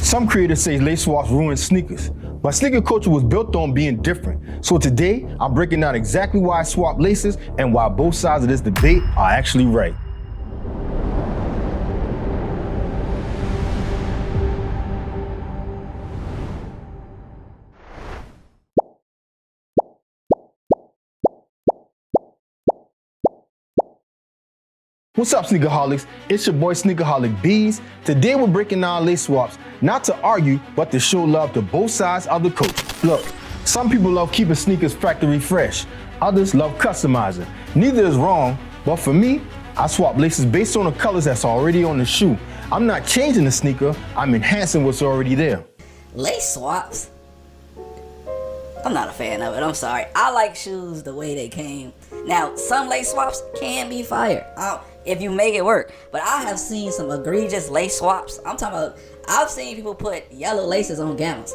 Some creators say lace swaps ruin sneakers, but sneaker culture was built on being different. So today, I'm breaking down exactly why I swap laces and why both sides of this debate are actually right. What's up, Sneakerholics? It's your boy SneakerholicBeez. Today we're breaking down lace swaps, not to argue, but to show love to both sides of the coach. Look, some people love keeping sneakers factory fresh. Others love customizing. Neither is wrong, but for me, I swap laces based on the colors that's already on the shoe. I'm not changing the sneaker, I'm enhancing what's already there. Lace swaps? I'm not a fan of it, I'm sorry. I like shoes the way they came. Now, some lace swaps can be fire if you make it work. But I have seen some egregious lace swaps. I'm talking about, I've seen people put yellow laces on gammas.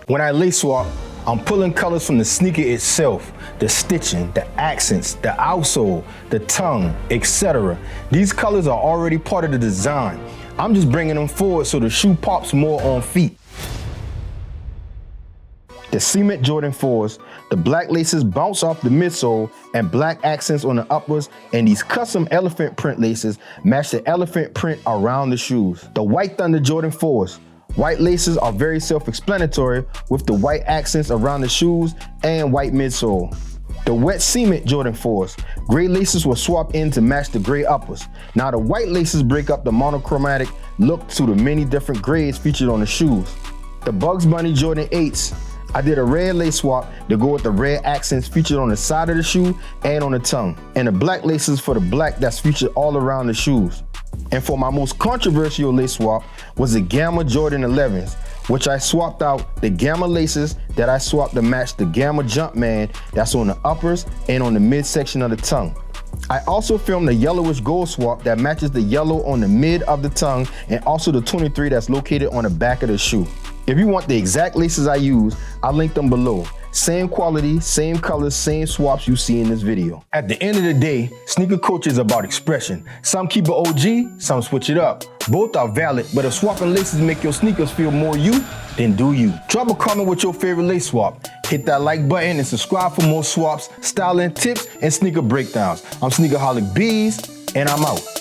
When I lace swap, I'm pulling colors from the sneaker itself, the stitching, the accents, the outsole, the tongue, etc. These colors are already part of the design. I'm just bringing them forward so the shoe pops more on feet. The cement Jordan 4s, the black laces bounce off the midsole and black accents on the uppers, and these custom elephant print laces match the elephant print around the shoes. The White Thunder Jordan 4s. White laces are very self-explanatory with the white accents around the shoes and white midsole. The Wet Cement Jordan 4s. Gray laces were swapped in to match the gray uppers. Now the white laces break up the monochromatic look to the many different grays featured on the shoes. The Bugs Bunny Jordan 8s. I did a red lace swap to go with the red accents featured on the side of the shoe and on the tongue, and the black laces for the black that's featured all around the shoes. And for my most controversial lace swap was the Gamma Jordan 11s, which I swapped out the Gamma laces that I swapped to match the Gamma Jumpman that's on the uppers and on the midsection of the tongue. I also filmed the yellowish gold swap that matches the yellow on the mid of the tongue and also the 23 that's located on the back of the shoe. If you want the exact laces I use, I'll link them below. Same quality, same colors, same swaps you see in this video. At the end of the day, sneaker culture is about expression. Some keep it OG, some switch it up. Both are valid, but if swapping laces make your sneakers feel more you, then do you. Drop a comment with your favorite lace swap. Hit that like button and subscribe for more swaps, styling tips, and sneaker breakdowns. I'm SneakerholicBeez, and I'm out.